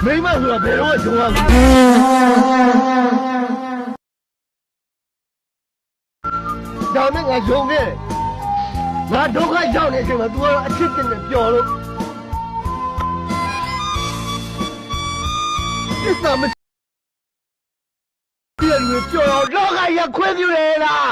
မိမဆိုတာဘယ်တော့မှဂျုံရမှာဒါနဲ့ငါဂျုံခဲ့ငါဒုက္ခရောက်နေတဲ့အချိန်မှာ तू ကတော့အချစ်တင်နဲ့ပျော်လို့ဒီစမ်းမပြေလို့ပျော်တော့လောကကြီးခွင့်ပြုလေလား